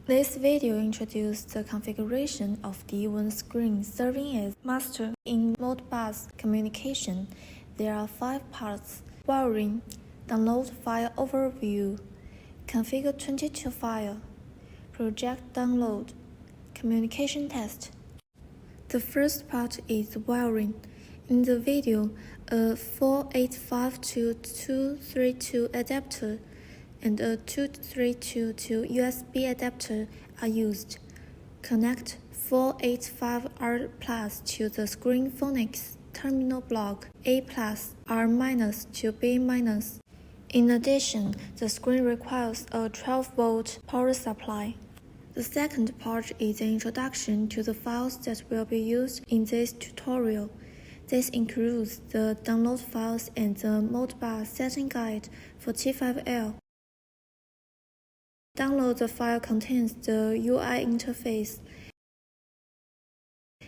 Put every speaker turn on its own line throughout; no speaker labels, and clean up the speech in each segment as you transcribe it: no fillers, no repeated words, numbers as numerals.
This video introduces the configuration of D1 screen serving as master in modbus communication. There are 5 parts: wiring, download file overview, configure 22 file, project download, communication test. The first part is wiring. In the video, a 4852-232 adapter and a 232 USB adapter are used. Connect 485R plus to the screen phonics terminal block A plus R minus to B minus. In addition, the screen requires a 12-volt power supply. The second part is an introduction to the files that will be used in this tutorial. This includes the download files and the modbus setting guide for T5L. Download the file contains the UI interface,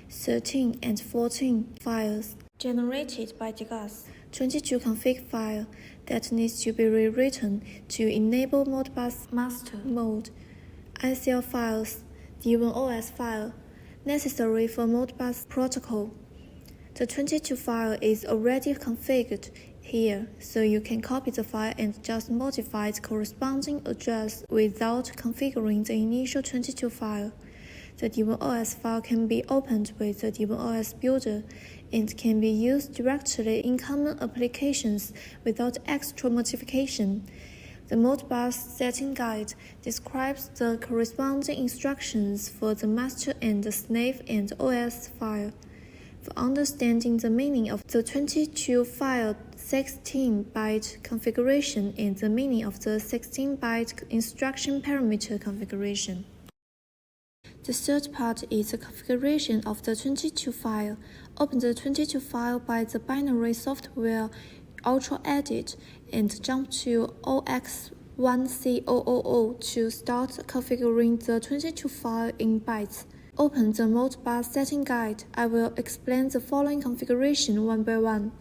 13 and 14 files generated by DGUS, 22 config file that needs to be rewritten to enable modbus master mode, ICL files, D1OS file necessary for modbus protocol. The 22 file is already configured here, so you can copy the file and just modify its corresponding address without configuring the initial 22 file. The D1OS file can be opened with the D1OS builder and can be used directly in common applications without extra modification. The modbus setting guide describes the corresponding instructions for the master and the slave and OS file. For understanding the meaning of the 22 file 16-byte configuration and the meaning of the 16-byte instruction parameter configuration. The third part is the configuration of the 22 file. Open the 22 file by the binary software UltraEdit and jump to OX1C000 to start configuring the 22 file in bytes. Open the modbus setting guide. I will explain the following configuration one by one.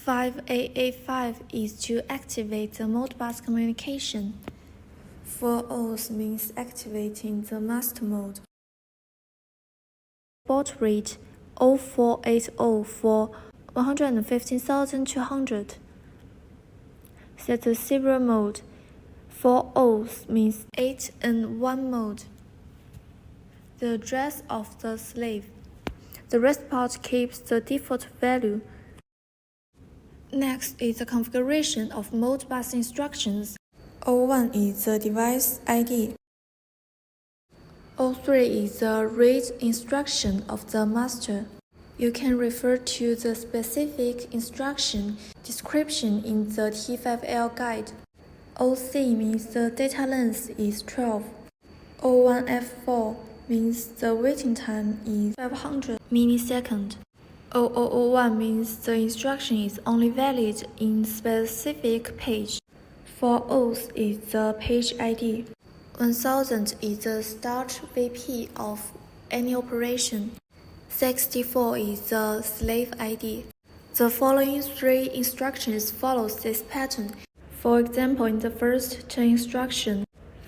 5A85 is to activate the modbus communication. 4 O's means activating the master mode. Baud rate 0480 for 115,200. Set the serial mode. 4 O's means 8 and 1 mode. The address of the slave. The rest part keeps the default value. Next is the configuration of modbus instructions. 01 is the device ID. 03 is the read instruction of the master. You can refer to the specific instruction description in the T5L guide. 0C means the data length is 12. 01F4 means the waiting time is 500 milliseconds. 0001 means the instruction is only valid in specific page. 4 O's is the page ID. 1000 is the start VP of any operation. 64 is the slave ID. The following 3 instructions follows this pattern. For example, in the first 10 instructions,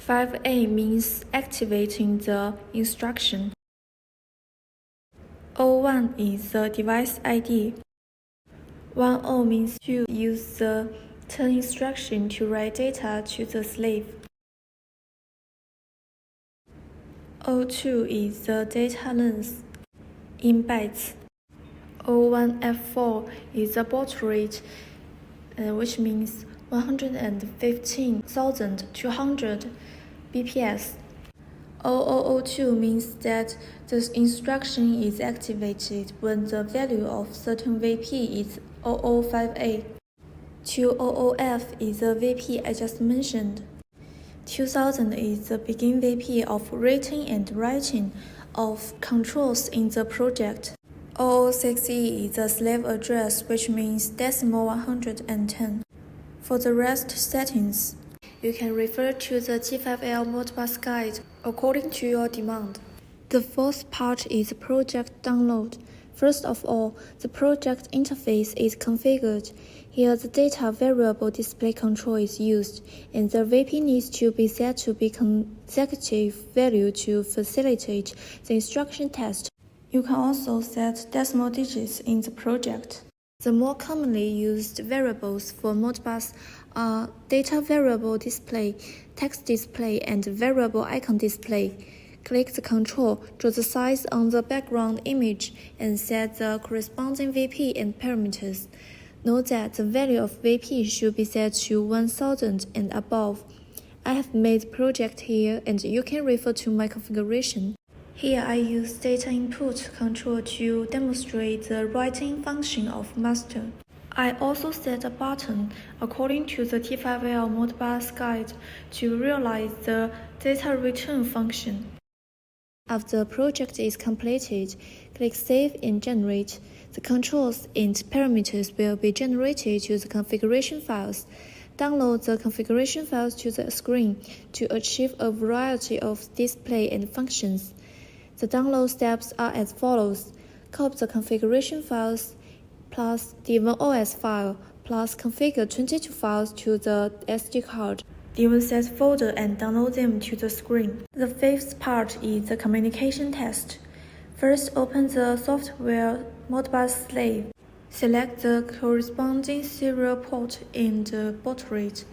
5A means activating the instruction. 01 is the device ID. 10 means to use the 10 instruction to write data to the slave. 02 is the data length in bytes. 01F4 is the baud rate, which means 115,200 bps. 0002 means that the instruction is activated when the value of certain VP is 005A. 200F is the VP I just mentioned. 2000 is the begin VP of reading and writing of controls in the project. 006E is the slave address, which means decimal 110. For the rest settings, you can refer to the T5L modbus guide according to your demand. The fourth part is project download. First of all, the project interface is configured. Here, the data variable display control is used, and the VP needs to be set to be consecutive value to facilitate the instruction test. You can also set decimal digits in the project. The more commonly used variables for modbus are data variable display, text display, and variable icon display. Click the control, draw the size on the background image, and set the corresponding VP and parameters. Note that the value of VP should be set to 1000 and above. I have made the project here, and you can refer to my configuration. Here I use data input control to demonstrate the writing function of master. I also set a button according to the T5L modbus guide to realize the data return function. After the project is completed, click Save and Generate. The controls and parameters will be generated to the configuration files. Download the configuration files to the screen to achieve a variety of display and functions. The download steps are as follows: copy the configuration files, plus D1OS file, plus configure 22 files to the SD card. Set folder and download them to the screen. The fifth part is the communication test. First, open the software modbus slave. Select the corresponding serial port and baud rate.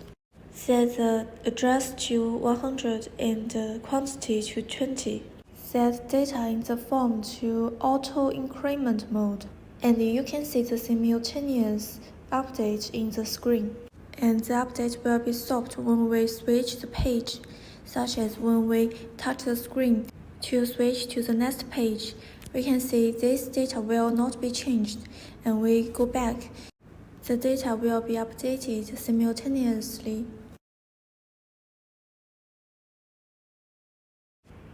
Set the address to 100 and the quantity to 20. Set data in the form to auto increment mode, and you can see the simultaneous update in the screen. And the update will be stopped when we switch the page, such as when we touch the screen to switch to the next page. We can see this data will not be changed, and we go back. The data will be updated simultaneously.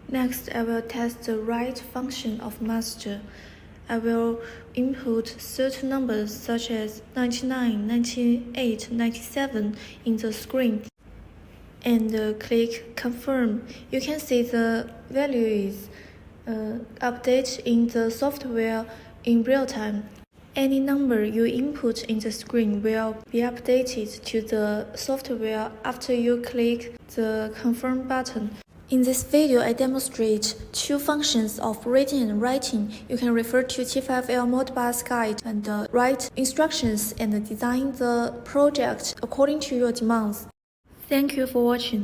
Next, I will test the write function of master. I will input certain numbers such as 99, 98, 97 in the screen and click confirm. You can see the value is updated in the software in real time. Any number you input in the screen will be updated to the software after you click the confirm button. In this video, I demonstrate two functions of reading and writing. You can refer to T5L modbus guide and write instructions and design the project according to your demands. Thank you for watching.